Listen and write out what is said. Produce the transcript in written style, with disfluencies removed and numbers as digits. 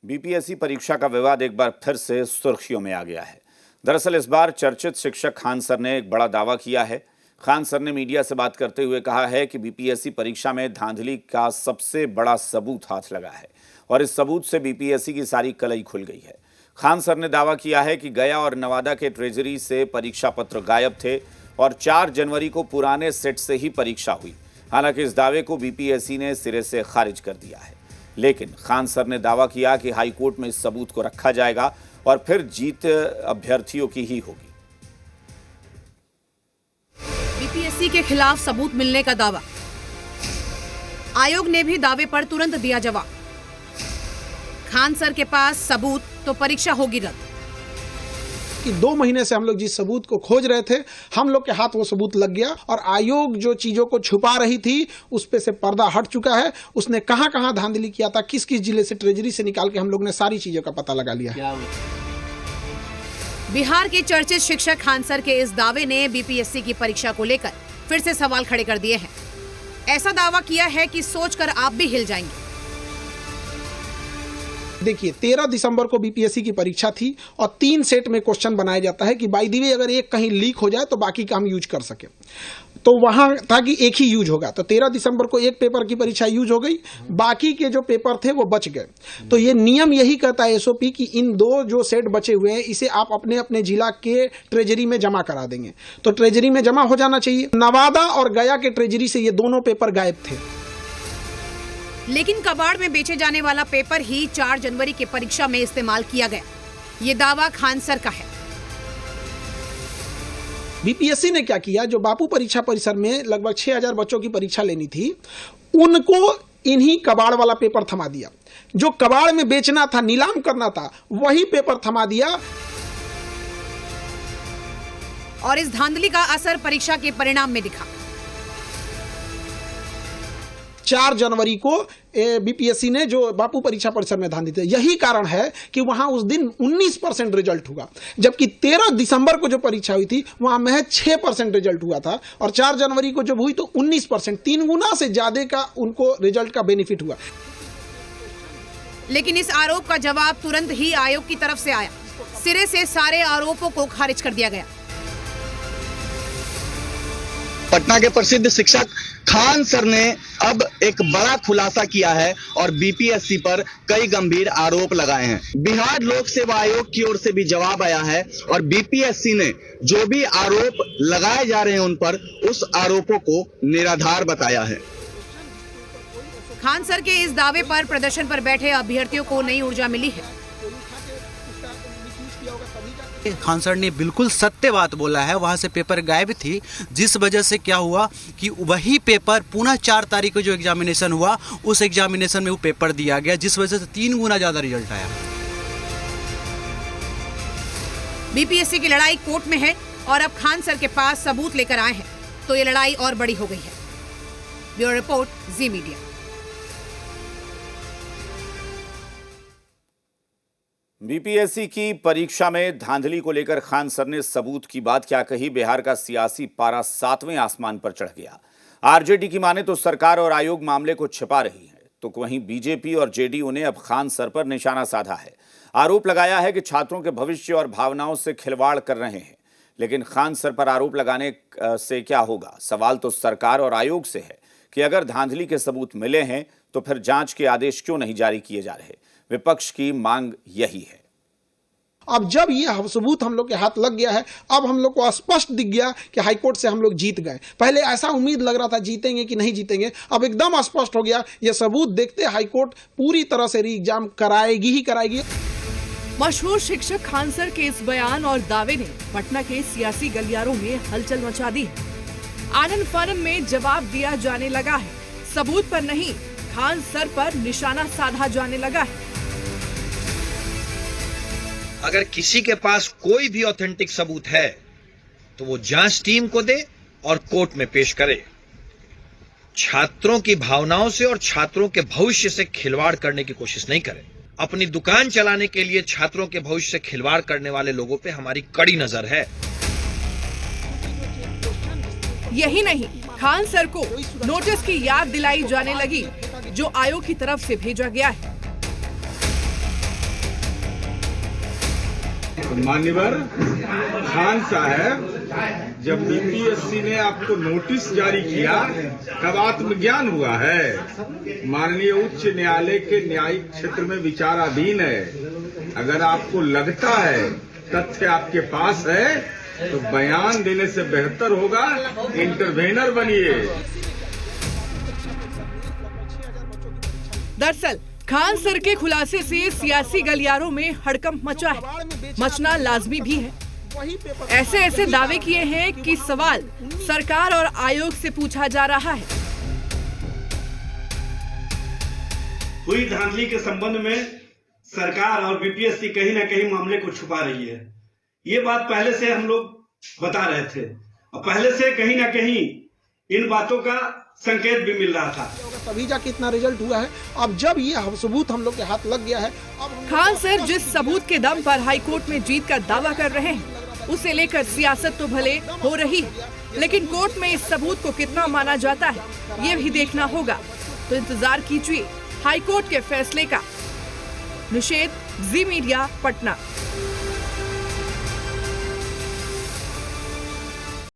BPSC परीक्षा का विवाद एक बार फिर से सुर्खियों में आ गया है। दरअसल इस बार चर्चित शिक्षक खान सर ने एक बड़ा दावा किया है। खान सर ने मीडिया से बात करते हुए कहा है कि बीपीएससी परीक्षा में धांधली का सबसे बड़ा सबूत हाथ लगा है और इस सबूत से बीपीएससी की सारी कलई खुल गई है। खान सर ने दावा किया है कि गया और नवादा के ट्रेजरी से परीक्षा पत्र गायब थे और 4 जनवरी को पुराने सेट से ही परीक्षा हुई। हालांकि इस दावे को बीपीएससी ने सिरे से खारिज कर दिया है, लेकिन खान सर ने दावा किया कि हाईकोर्ट में इस सबूत को रखा जाएगा और फिर जीत अभ्यर्थियों की ही होगी। बीपीएससी के खिलाफ सबूत मिलने का दावा, आयोग ने भी दावे पर तुरंत दिया जवाब। खान सर के पास सबूत तो परीक्षा होगी रद्द। कि 2 महीने से हम लोग जिस सबूत को खोज रहे थे, हम लोग के हाथ वो सबूत लग गया और आयोग जो चीजों को छुपा रही थी उस पे से पर्दा हट चुका है। उसने कहां धांधली किया था, किस किस जिले से ट्रेजरी से निकाल के हम लोग ने सारी चीजों का पता लगा लिया है। बिहार के चर्चित शिक्षक खान सर के इस दावे ने बीपीएससी की परीक्षा को लेकर फिर से सवाल खड़े कर दिए हैं। ऐसा दावा किया है कि सोचकर आप भी हिल जाएंगे। देखिए 13 दिसंबर को बीपीएससी की परीक्षा थी और 3 सेट में क्वेश्चन बनाया जाता है कि बाय द वे अगर एक कहीं लीक हो जाए तो बाकी का हम यूज कर सके। तो वहां था कि एक ही यूज होगा, तो 13 दिसंबर को एक पेपर की परीक्षा यूज हो गई, बाकी के जो पेपर थे वो बच गए। तो ये नियम यही कहता है एसओपी कि इन 2 जो सेट बचे हुए हैं इसे आप अपने अपने जिला के ट्रेजरी में जमा करा देंगे। तो ट्रेजरी में जमा हो जाना चाहिए। नवादा और गया के ट्रेजरी से ये दोनों पेपर गायब थे, लेकिन कबाड़ में बेचे जाने वाला पेपर ही 4 जनवरी की परीक्षा में इस्तेमाल किया गया। ये दावा खान सर का है। बीपीएससी ने क्या किया, जो बापू परीक्षा परिसर में लगभग 6000 बच्चों की परीक्षा लेनी थी, उनको इन्हीं कबाड़ वाला पेपर थमा दिया। जो कबाड़ में बेचना था, नीलाम करना था, वही पेपर थमा दिया। और इस धांधली का असर परीक्षा के परिणाम में दिखा। 4 जनवरी को बीपीएससी ने जो बापू परीक्षा परिसर में धांधली थी, यही कारण है कि वहां उस दिन 19% रिजल्ट हुआ, जबकि 13 दिसंबर को जो परीक्षा हुई थी वहां महज 6% रिजल्ट हुआ था और 4 जनवरी को जब हुई तो 19%, 3 गुना से ज्यादा का उनको रिजल्ट का बेनिफिट हुआ। लेकिन इस आरोप का जवाब तुरंत ही आयोग की तरफ से आया। सिरे से सारे आरोपों को खारिज कर दिया गया। पटना के प्रसिद्ध शिक्षक खान सर ने अब एक बड़ा खुलासा किया है और बीपीएससी पर कई गंभीर आरोप लगाए हैं। बिहार लोक सेवा आयोग की ओर से भी जवाब आया है और बीपीएससी ने जो भी आरोप लगाए जा रहे हैं उन पर उस आरोपों को निराधार बताया है। खान सर के इस दावे पर प्रदर्शन पर बैठे अभ्यर्थियों को नई ऊर्जा मिली है। खान सर ने बिल्कुल सत्य बात बोला है। वहां से पेपर गायब थी, जिस वजह से क्या हुआ कि वही पेपर पुनः 4 तारीख को जो एग्जामिनेशन हुआ उस एग्जामिनेशन में वो पेपर दिया गया, जिस वजह से 3 गुना ज्यादा रिजल्ट आया। बीपीएससी की लड़ाई कोर्ट में है और अब खान सर के पास सबूत लेकर आए हैं, तो ये लड़ाई और बड़ी हो गई है। ब्यूरो रिपोर्ट, जी मीडिया। बीपीएससी की परीक्षा में धांधली को लेकर खान सर ने सबूत की बात क्या कही। बिहार का सियासी पारा 7वें आसमान पर चढ़ गया। आरजेडी की माने तो सरकार और आयोग मामले को छिपा रही है, तो वहीं बीजेपी और जेडीयू ने अब खान सर पर निशाना साधा है। आरोप लगाया है कि छात्रों के भविष्य और भावनाओं से खिलवाड़ कर रहे हैं। लेकिन खान सर पर आरोप लगाने से क्या होगा? सवाल तो सरकार और आयोग से है कि अगर धांधली के सबूत मिले हैं तो फिर जांच के आदेश क्यों नहीं जारी किए जा रहे? विपक्ष की मांग यही है। अब जब ये सबूत हम लोग के हाथ लग गया है, अब हम लोग को स्पष्ट दिख गया कि हाईकोर्ट से हम लोग जीत गए। पहले ऐसा उम्मीद लग रहा था जीतेंगे कि नहीं जीतेंगे, अब एकदम स्पष्ट हो गया। ये सबूत देखते हाईकोर्ट पूरी तरह से री एग्जाम कराएगी ही कराएगी। मशहूर शिक्षक खान सर के इस बयान और दावे ने पटना के सियासी गलियारों में हलचल मचा दी है। आनन फानन में जवाब दिया जाने लगा है। सबूत पर नहीं, खान सर पर निशाना साधा जाने लगा है। अगर किसी के पास कोई भी ऑथेंटिक सबूत है तो वो जांच टीम को दे और कोर्ट में पेश करे। छात्रों की भावनाओं से और छात्रों के भविष्य से खिलवाड़ करने की कोशिश नहीं करे। अपनी दुकान चलाने के लिए छात्रों के भविष्य से खिलवाड़ करने वाले लोगों पे हमारी कड़ी नजर है। यही नहीं, खान सर को नोटिस की याद दिलाई जाने लगी जो आयोग की तरफ से भेजा गया है। मान्यवर खान साहब, जब बीपीएससी ने आपको नोटिस जारी किया तब आत्मज्ञान हुआ है। माननीय उच्च न्यायालय के न्यायिक क्षेत्र में विचाराधीन है। अगर आपको लगता है तथ्य आपके पास है तो बयान देने से बेहतर होगा इंटरवेनर बनिए। दरअसल खान सर के खुलासे से सियासी गलियारों में हड़कंप मचा है, मचना लाजमी भी है। ऐसे दावे किए हैं कि सवाल सरकार और आयोग से पूछा जा रहा है। हुई धांधली के संबंध में सरकार और बीपीएससी कहीं ना कहीं मामले को छुपा रही है। ये बात पहले से हम लोग बता रहे थे और पहले से कहीं ना कहीं इन बातों का संकेत भी मिल रहा था। तभी जाके इतना रिजल्ट हुआ है। अब जब ये सबूत हम लोग के हाथ लग गया है, अब खान सर जिस सबूत के दम पर हाईकोर्ट में जीत का दावा कर रहे हैं, उसे लेकर सियासत तो भले हो रही है, लेकिन कोर्ट में इस सबूत को कितना माना जाता है ये भी देखना होगा। तो इंतजार कीजिए हाईकोर्ट के फैसले का। निषेध, जी मीडिया, पटना।